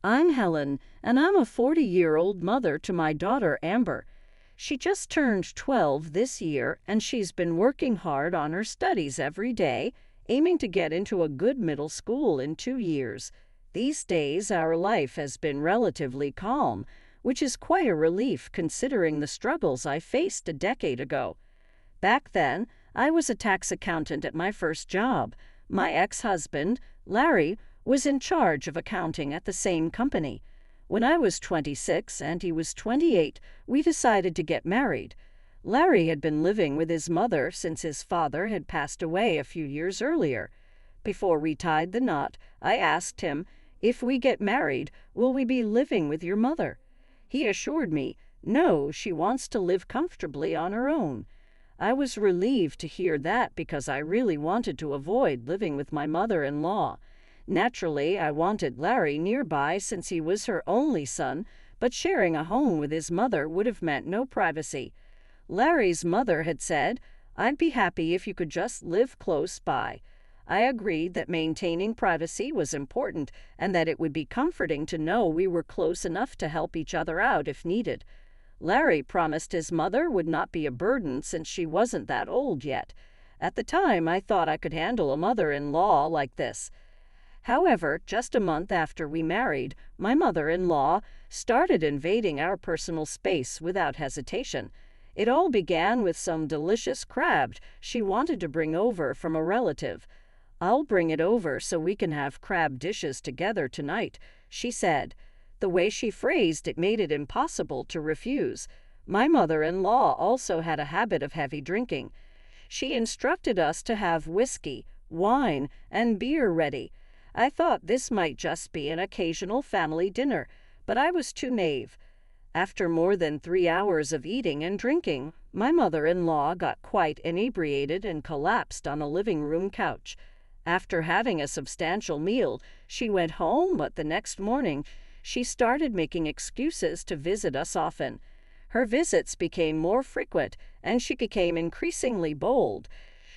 I'm Helen, and I'm a 40-year-old mother to my daughter Amber. She just turned 12 this year, and she's been working hard on her studies every day, aiming to get into a good middle school in 2 years. These days, our life has been relatively calm, which is quite a relief considering the struggles I faced a decade ago. Back then, I was a tax accountant at my first job. My ex-husband, Larry, was in charge of accounting at the same company. When I was 26 and he was 28, we decided to get married. Larry had been living with his mother since his father had passed away a few years earlier. Before we tied the knot, I asked him, "If we get married, will we be living with your mother?" He assured me, "No, she wants to live comfortably on her own." I was relieved to hear that because I really wanted to avoid living with my mother-in-law. Naturally, I wanted Larry nearby since he was her only son, but sharing a home with his mother would have meant no privacy. Larry's mother had said, "I'd be happy if you could just live close by." I agreed that maintaining privacy was important and that it would be comforting to know we were close enough to help each other out if needed. Larry promised his mother would not be a burden since she wasn't that old yet. At the time, I thought I could handle a mother-in-law like this. However, just a month after we married, my mother-in-law started invading our personal space without hesitation. It all began with some delicious crab she wanted to bring over from a relative. "I'll bring it over so we can have crab dishes together tonight," she said. The way she phrased it made it impossible to refuse. My mother-in-law also had a habit of heavy drinking. She instructed us to have whiskey, wine, and beer ready. I thought this might just be an occasional family dinner, but I was too naive. After more than 3 hours of eating and drinking, my mother-in-law got quite inebriated and collapsed on a living room couch. After having a substantial meal, she went home, but the next morning, she started making excuses to visit us often. Her visits became more frequent, and she became increasingly bold.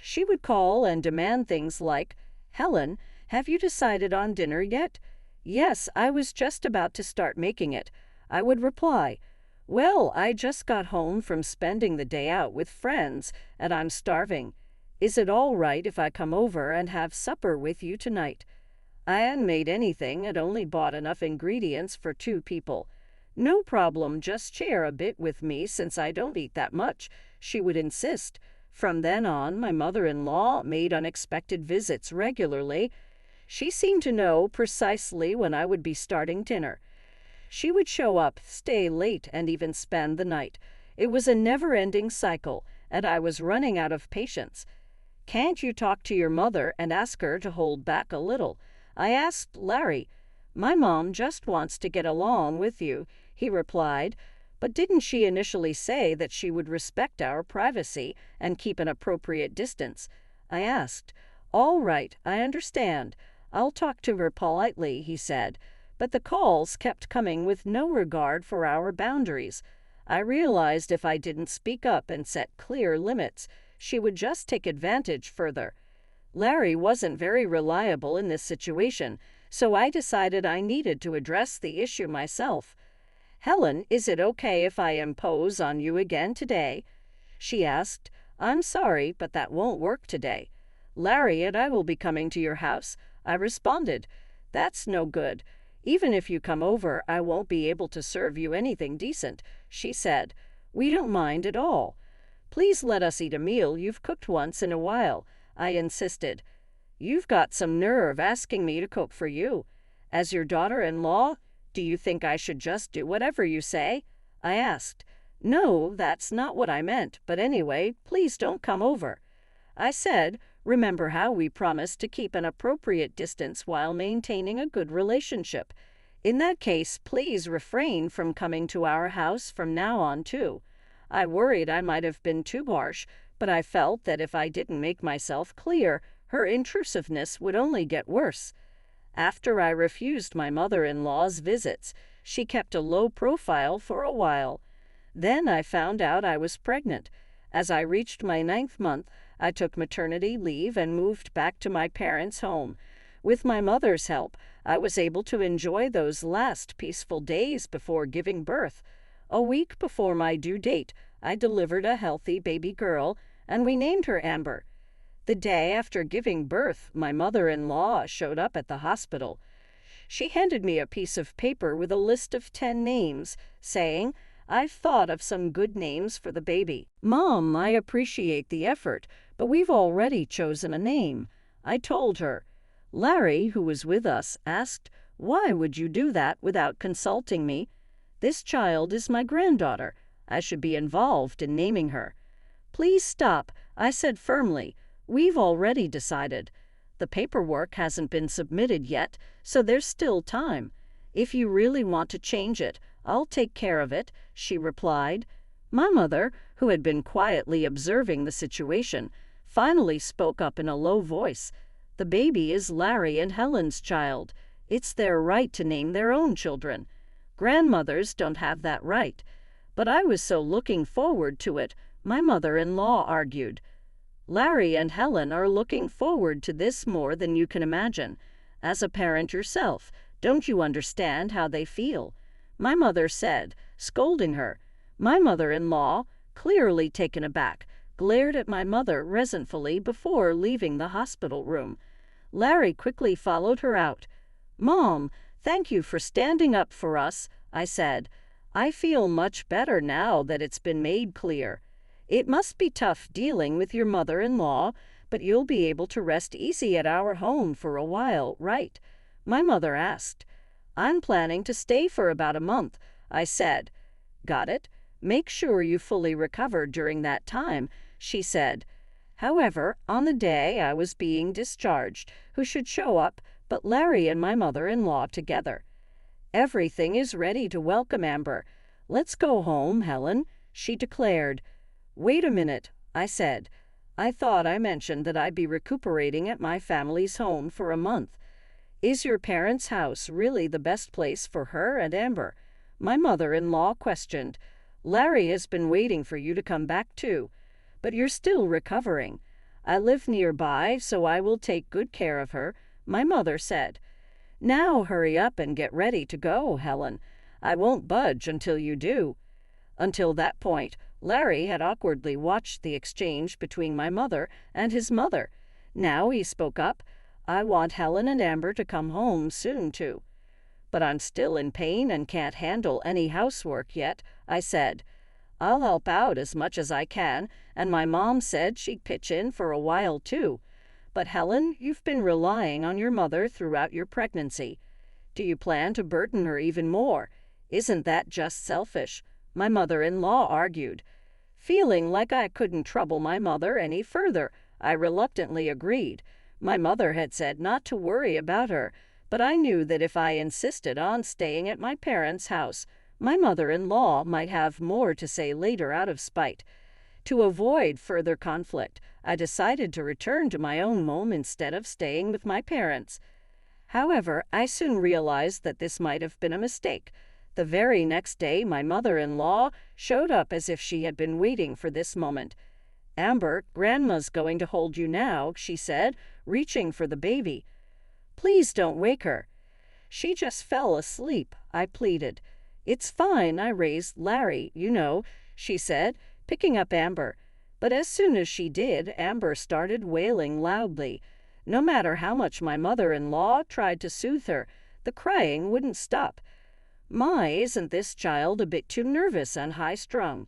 She would call and demand things like, "Helen, have you decided on dinner yet?" "Yes, I was just about to start making it." I would reply, "Well, I just got home from spending the day out with friends, and I'm starving. Is it all right if I come over and have supper with you tonight?" I hadn't made anything and only bought enough ingredients for 2 people. "No problem, just share a bit with me since I don't eat that much," she would insist. From then on, my mother-in-law made unexpected visits regularly. She seemed to know precisely when I would be starting dinner. She would show up, stay late, and even spend the night. It was a never-ending cycle, and I was running out of patience. "Can't you talk to your mother and ask her to hold back a little?" I asked Larry. "My mom just wants to get along with you," he replied. "But didn't she initially say that she would respect our privacy and keep an appropriate distance?" I asked. "All right, I understand. I'll talk to her politely," he said. But the calls kept coming with no regard for our boundaries. I realized if I didn't speak up and set clear limits, she would just take advantage further. Larry wasn't very reliable in this situation, so I decided I needed to address the issue myself. "Helen, is it okay if I impose on you again today?" she asked. "I'm sorry, but that won't work today." "Larry and I will be coming to your house," I responded. "That's no good. Even if you come over, I won't be able to serve you anything decent," she said. "We don't mind at all." "Please let us eat a meal you've cooked once in a while," I insisted. "You've got some nerve asking me to cook for you. As your daughter-in-law, do you think I should just do whatever you say?" I asked. "No, that's not what I meant, but anyway, please don't come over." I said, "Remember how we promised to keep an appropriate distance while maintaining a good relationship. In that case, please refrain from coming to our house from now on, too." I worried I might have been too harsh, but I felt that if I didn't make myself clear, her intrusiveness would only get worse. After I refused my mother-in-law's visits, she kept a low profile for a while. Then I found out I was pregnant. As I reached my 9th month, I took maternity leave and moved back to my parents' home. With my mother's help, I was able to enjoy those last peaceful days before giving birth. A week before my due date, I delivered a healthy baby girl, and we named her Amber. The day after giving birth, my mother-in-law showed up at the hospital. She handed me a piece of paper with a list of 10 names, saying, "I've thought of some good names for the baby." "Mom, I appreciate the effort, but we've already chosen a name," I told her. Larry, who was with us, asked, "Why would you do that without consulting me? This child is my granddaughter. I should be involved in naming her." "Please stop," I said firmly. "We've already decided. The paperwork hasn't been submitted yet, so there's still time. If you really want to change it, I'll take care of it," she replied. My mother, who had been quietly observing the situation, finally spoke up in a low voice. "The baby is Larry and Helen's child. It's their right to name their own children. Grandmothers don't have that right." "But I was so looking forward to it," my mother-in-law argued. "Larry and Helen are looking forward to this more than you can imagine. As a parent yourself, don't you understand how they feel?" my mother said, scolding her. My mother-in-law, clearly taken aback, glared at my mother resentfully before leaving the hospital room. Larry quickly followed her out. "Mom, thank you for standing up for us," I said. "I feel much better now that it's been made clear. It must be tough dealing with your mother-in-law, but you'll be able to rest easy at our home for a while, right?" my mother asked. "I'm planning to stay for about a month," I said. "Got it. Make sure you fully recover during that time," she said. However, on the day I was being discharged, who should show up but Larry and my mother-in-law together. "Everything is ready to welcome Amber. Let's go home, Helen," she declared. "Wait a minute," I said. "I thought I mentioned that I'd be recuperating at my family's home for a month. Is your parents' house really the best place for her and Amber?" my mother-in-law questioned. "Larry has been waiting for you to come back too. But you're still recovering." "I live nearby, so I will take good care of her," my mother said. "Now hurry up and get ready to go, Helen. I won't budge until you do." Until that point, Larry had awkwardly watched the exchange between my mother and his mother. Now he spoke up. "I want Helen and Amber to come home soon, too." "But I'm still in pain and can't handle any housework yet," I said. "I'll help out as much as I can, and my mom said she'd pitch in for a while, too. But Helen, you've been relying on your mother throughout your pregnancy. Do you plan to burden her even more? Isn't that just selfish?" my mother-in-law argued. Feeling like I couldn't trouble my mother any further, I reluctantly agreed. My mother had said not to worry about her, but I knew that if I insisted on staying at my parents' house, my mother-in-law might have more to say later out of spite. To avoid further conflict, I decided to return to my own home instead of staying with my parents. However, I soon realized that this might have been a mistake. The very next day, my mother-in-law showed up as if she had been waiting for this moment. "Amber, Grandma's going to hold you now," she said, reaching for the baby. "Please don't wake her." "She just fell asleep," I pleaded. "It's fine, I raised Larry, you know," she said, picking up Amber. But as soon as she did, Amber started wailing loudly. No matter how much my mother-in-law tried to soothe her, the crying wouldn't stop. "My, isn't this child a bit too nervous and high-strung?"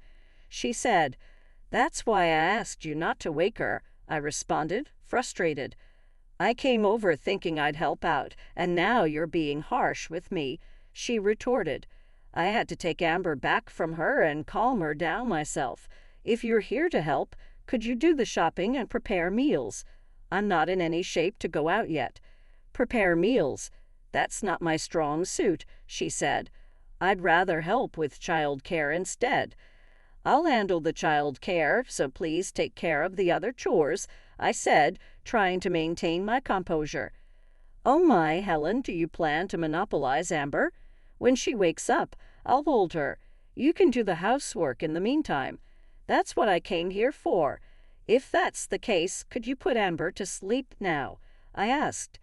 she said. "That's why I asked you not to wake her," I responded, frustrated. "I came over thinking I'd help out, and now you're being harsh with me," she retorted. "I had to take Amber back from her and calm her down myself. If you're here to help, could you do the shopping and prepare meals? I'm not in any shape to go out yet." "Prepare meals? That's not my strong suit," she said. "I'd rather help with child care instead." "I'll handle the child care, so please take care of the other chores," I said, trying to maintain my composure. "Oh my, Helen, do you plan to monopolize Amber? When she wakes up, I'll hold her. You can do the housework in the meantime. That's what I came here for. If that's the case, could you put Amber to sleep now?" I asked.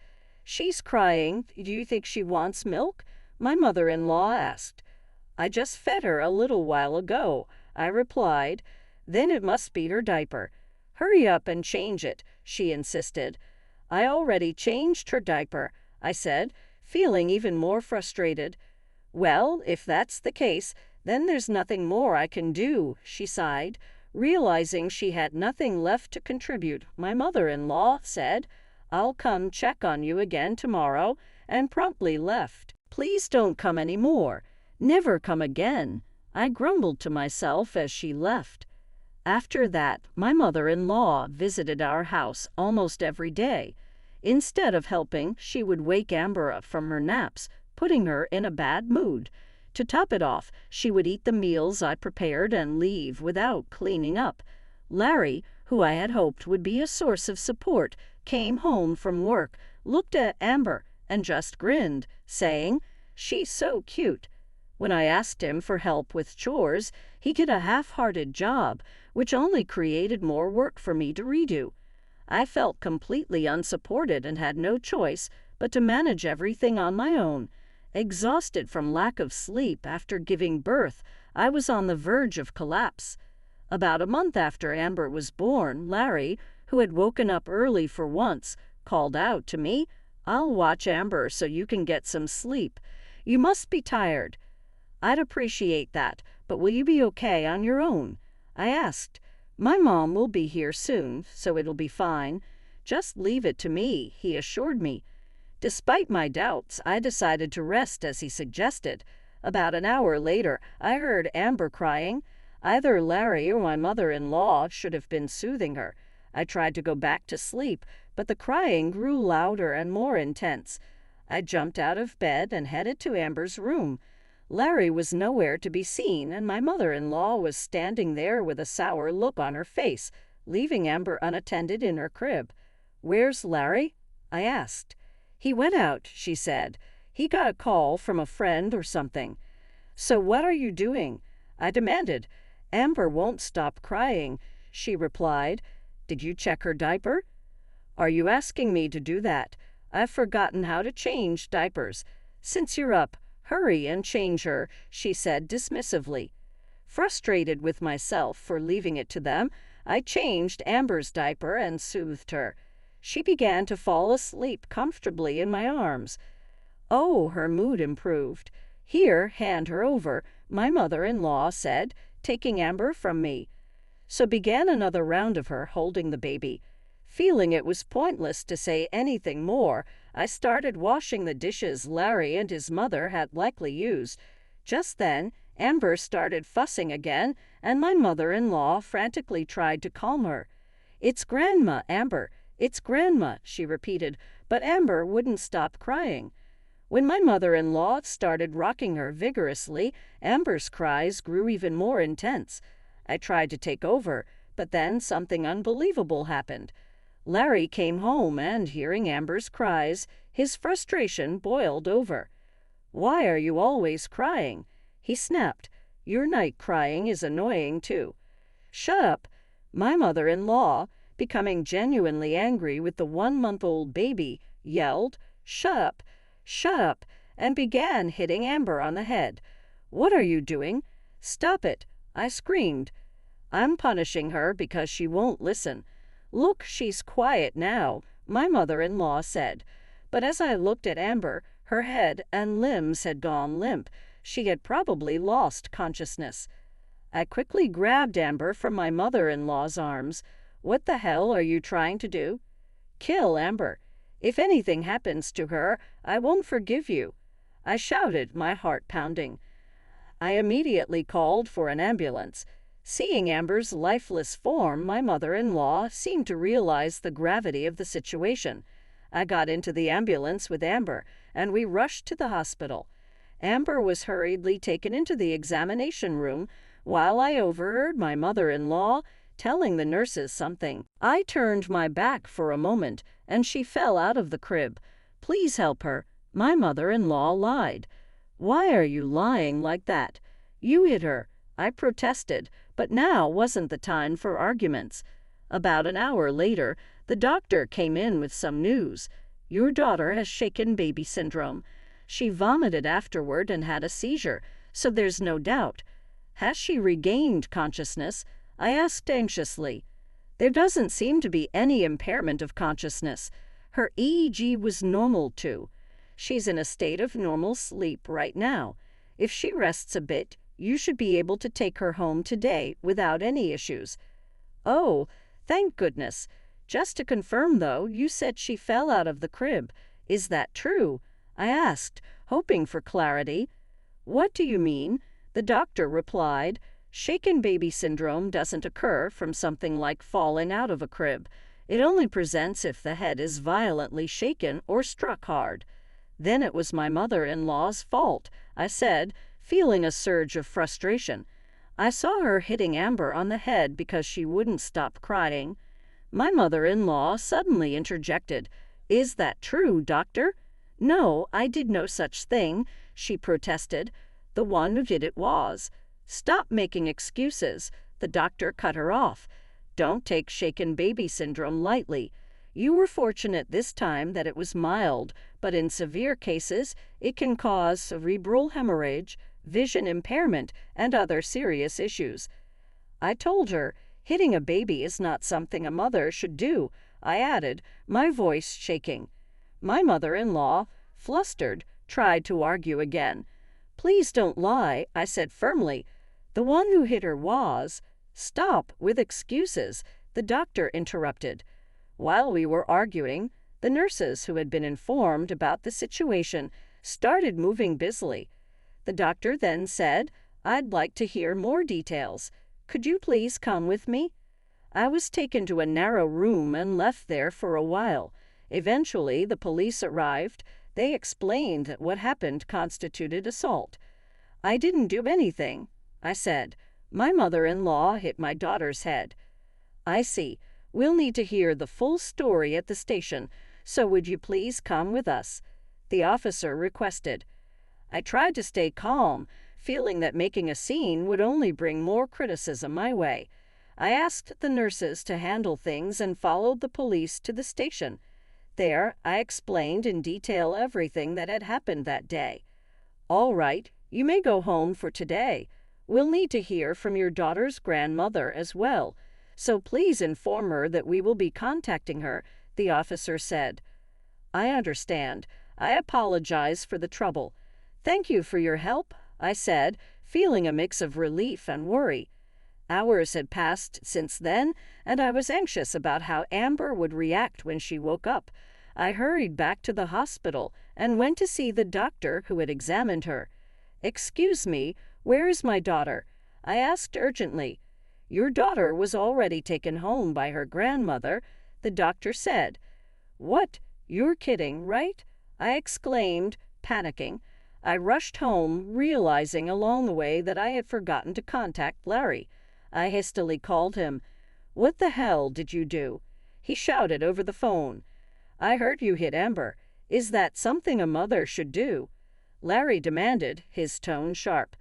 "She's crying. Do you think she wants milk?" my mother-in-law asked. "I just fed her a little while ago," I replied. "Then it must be her diaper." "Hurry up and change it," she insisted. "I already changed her diaper," I said, feeling even more frustrated. "Well, if that's the case, then there's nothing more I can do," she sighed. Realizing she had nothing left to contribute, my mother-in-law said, "I'll come check on you again tomorrow," and promptly left. "Please don't come any more. Never come again," I grumbled to myself as she left. After that, my mother-in-law visited our house almost every day. Instead of helping, she would wake Amber up from her naps, putting her in a bad mood. To top it off, she would eat the meals I prepared and leave without cleaning up. Larry, who I had hoped would be a source of support, came home from work, looked at Amber, and just grinned, saying, "She's so cute." When I asked him for help with chores, he did a half-hearted job, which only created more work for me to redo. I felt completely unsupported and had no choice but to manage everything on my own. Exhausted from lack of sleep after giving birth, I was on the verge of collapse. About a month after Amber was born, Larry, who had woken up early for once, called out to me, "I'll watch Amber so you can get some sleep. You must be tired." "I'd appreciate that, but will you be okay on your own?" I asked. "My mom will be here soon, so it'll be fine. Just leave it to me," he assured me. Despite my doubts, I decided to rest as he suggested. About an hour later, I heard Amber crying. Either Larry or my mother-in-law should have been soothing her. I tried to go back to sleep, but the crying grew louder and more intense. I jumped out of bed and headed to Amber's room. Larry was nowhere to be seen, and my mother-in-law was standing there with a sour look on her face, leaving Amber unattended in her crib. "Where's Larry?" I asked. "He went out," she said. "He got a call from a friend or something." "So what are you doing?" I demanded. "Amber won't stop crying," she replied. "Did you check her diaper?" "Are you asking me to do that? I've forgotten how to change diapers. Since you're up, hurry and change her," she said dismissively. Frustrated with myself for leaving it to them, I changed Amber's diaper and soothed her. She began to fall asleep comfortably in my arms. Oh, her mood improved. "Here, hand her over," my mother-in-law said, taking Amber from me. So began another round of her holding the baby. Feeling it was pointless to say anything more, I started washing the dishes Larry and his mother had likely used. Just then, Amber started fussing again, and my mother-in-law frantically tried to calm her. "It's Grandma, Amber. It's Grandma," she repeated, but Amber wouldn't stop crying. When my mother-in-law started rocking her vigorously, Amber's cries grew even more intense. I tried to take over, but then something unbelievable happened. Larry came home and, hearing Amber's cries, his frustration boiled over. "Why are you always crying?" he snapped. "Your night crying is annoying too." "Shut up!" My mother-in-law, becoming genuinely angry with the 1-month-old baby, yelled, "Shut up! Shut up!" and began hitting Amber on the head. "What are you doing? Stop it!" I screamed. "I'm punishing her because she won't listen." "Look, she's quiet now," my mother-in-law said. But as I looked at Amber, her head and limbs had gone limp. She had probably lost consciousness. I quickly grabbed Amber from my mother-in-law's arms. "What the hell are you trying to do?" "Kill Amber. If anything happens to her, I won't forgive you," I shouted, my heart pounding. I immediately called for an ambulance. Seeing Amber's lifeless form, my mother-in-law seemed to realize the gravity of the situation. I got into the ambulance with Amber, and we rushed to the hospital. Amber was hurriedly taken into the examination room, while I overheard my mother-in-law telling the nurses something. I turned my back for a moment, and she fell out of the crib. "Please help her," my mother-in-law lied. "Why are you lying like that? You hit her," I protested, but now wasn't the time for arguments. About an hour later, the doctor came in with some news. Your daughter has shaken baby syndrome. She vomited afterward and had a seizure, so there's no doubt. Has she regained consciousness? I asked anxiously. There doesn't seem to be any impairment of consciousness. Her EEG was normal too. She's in a state of normal sleep right now. If she rests a bit, you should be able to take her home today without any issues. Oh, thank goodness. Just to confirm, though, you said she fell out of the crib. Is that true? I asked, hoping for clarity. What do you mean? The doctor replied, shaken baby syndrome doesn't occur from something like falling out of a crib. It only presents if the head is violently shaken or struck hard. Then it was my mother-in-law's fault, I said, feeling a surge of frustration. I saw her hitting Amber on the head because she wouldn't stop crying. My mother-in-law suddenly interjected, Is that true, doctor? No, I did no such thing, she protested. The one who did it was. Stop making excuses. The doctor cut her off. Don't take shaken baby syndrome lightly. You were fortunate this time that it was mild, but in severe cases, it can cause cerebral hemorrhage, vision impairment, and other serious issues. I told her, hitting a baby is not something a mother should do, I added, my voice shaking. My mother-in-law, flustered, tried to argue again. Please don't lie, I said firmly. The one who hit her was. Stop with excuses, the doctor interrupted. While we were arguing, the nurses who had been informed about the situation started moving busily. The doctor then said, I'd like to hear more details. Could you please come with me? I was taken to a narrow room and left there for a while. Eventually, the police arrived. They explained that what happened constituted assault. I didn't do anything, I said. My mother-in-law hit my daughter's head. I see. We'll need to hear the full story at the station, so would you please come with us? The officer requested. I tried to stay calm, feeling that making a scene would only bring more criticism my way. I asked the nurses to handle things and followed the police to the station. There, I explained in detail everything that had happened that day. All right, you may go home for today. We'll need to hear from your daughter's grandmother as well, so please inform her that we will be contacting her, the officer said. I understand. I apologize for the trouble. Thank you for your help, I said, feeling a mix of relief and worry. Hours had passed since then, and I was anxious about how Amber would react when she woke up. I hurried back to the hospital and went to see the doctor who had examined her. Excuse me, where is my daughter? I asked urgently. Your daughter was already taken home by her grandmother, the doctor said. What? You're kidding, right? I exclaimed, panicking. I rushed home, realizing along the way that I had forgotten to contact Larry. I hastily called him. What the hell did you do? He shouted over the phone. I heard you hit Amber. Is that something a mother should do? Larry demanded, his tone sharp.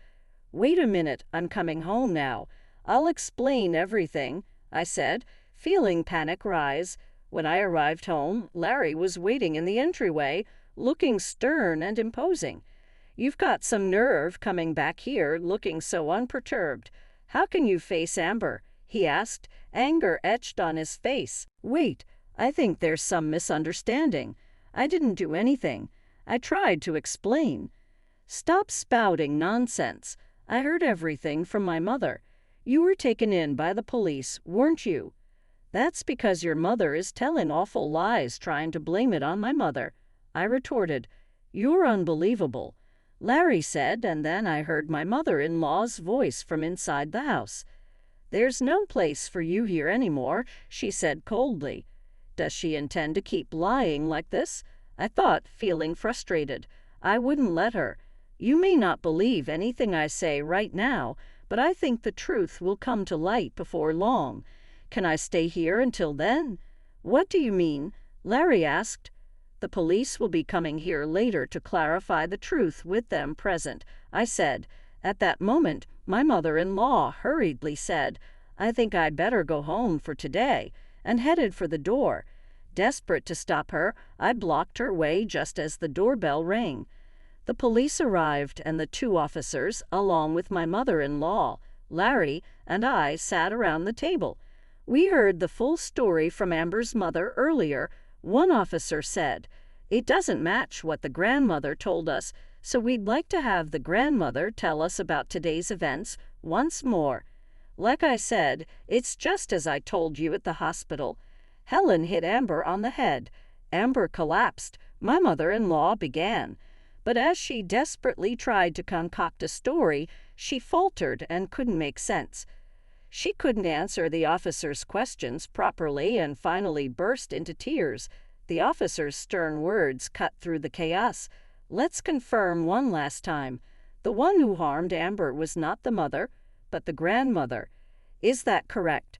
Wait a minute, I'm coming home now. I'll explain everything, I said, feeling panic rise. When I arrived home, Larry was waiting in the entryway, looking stern and imposing. You've got some nerve coming back here, looking so unperturbed. How can you face Amber? He asked, anger etched on his face. Wait, I think there's some misunderstanding. I didn't do anything. I tried to explain. Stop spouting nonsense. I heard everything from my mother. You were taken in by the police, weren't you? That's because your mother is telling awful lies trying to blame it on my mother. I retorted. You're unbelievable. Larry said, and then I heard my mother-in-law's voice from inside the house. There's no place for you here anymore, she said coldly. Does she intend to keep lying like this? I thought, feeling frustrated. I wouldn't let her. You may not believe anything I say right now, but I think the truth will come to light before long. Can I stay here until then? What do you mean? Larry asked. The police will be coming here later to clarify the truth with them present, I said. At that moment, my mother-in-law hurriedly said, I think I'd better go home for today, and headed for the door. Desperate to stop her, I blocked her way just as the doorbell rang. The police arrived, and the two officers, along with my mother-in-law, Larry, and I sat around the table. We heard the full story from Amber's mother earlier. One officer said, "It doesn't match what the grandmother told us, so we'd like to have the grandmother tell us about today's events once more." Like I said, it's just as I told you at the hospital. Helen hit Amber on the head. Amber collapsed. My mother-in-law began. But as she desperately tried to concoct a story, she faltered and couldn't make sense. She couldn't answer the officer's questions properly and finally burst into tears. The officer's stern words cut through the chaos. "Let's confirm one last time. The one who harmed Amber was not the mother, but the grandmother. Is that correct?"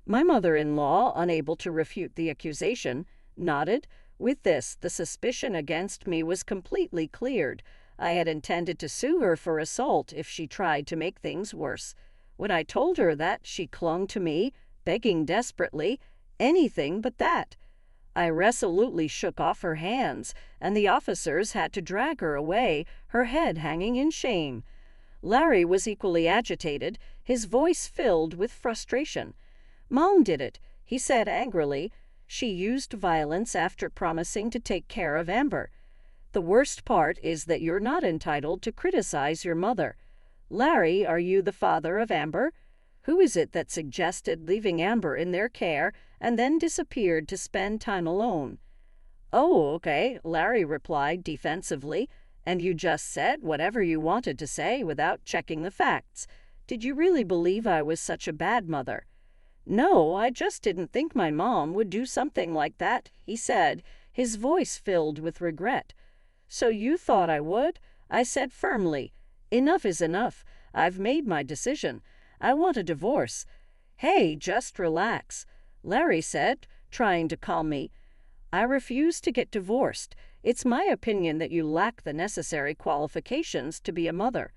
My mother-in-law, unable to refute the accusation, nodded. With this, the suspicion against me was completely cleared. I had intended to sue her for assault if she tried to make things worse. When I told her that, she clung to me, begging desperately, anything but that. I resolutely shook off her hands, and the officers had to drag her away, her head hanging in shame. Larry was equally agitated, his voice filled with frustration. "Mom did it," he said angrily. "She used violence after promising to take care of Amber. The worst part is that you're not entitled to criticize your mother. Larry, are you the father of Amber? Who is it that suggested leaving Amber in their care and then disappeared to spend time alone?" "Oh, okay," Larry replied defensively. "And you just said whatever you wanted to say without checking the facts. Did you really believe I was such a bad mother?" "No, I just didn't think my mom would do something like that," he said, his voice filled with regret. "So you thought I would?" I said firmly. "Enough is enough. I've made my decision. I want a divorce." "Hey, just relax," Larry said, trying to calm me. "I refuse to get divorced. It's my opinion that you lack the necessary qualifications to be a mother.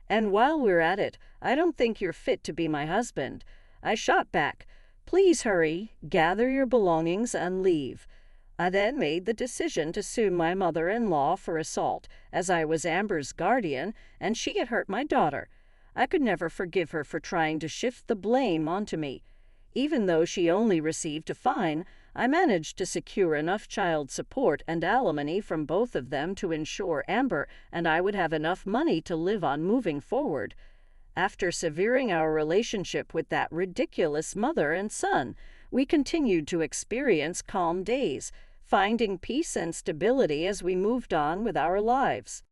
And while we're at it, I don't think you're fit to be my husband." I shot back, "Please hurry, gather your belongings and leave." I then made the decision to sue my mother-in-law for assault, as I was Amber's guardian and she had hurt my daughter. I could never forgive her for trying to shift the blame onto me. Even though she only received a fine, I managed to secure enough child support and alimony from both of them to ensure Amber and I would have enough money to live on moving forward. After severing our relationship with that ridiculous mother and son, we continued to experience calm days, finding peace and stability as we moved on with our lives.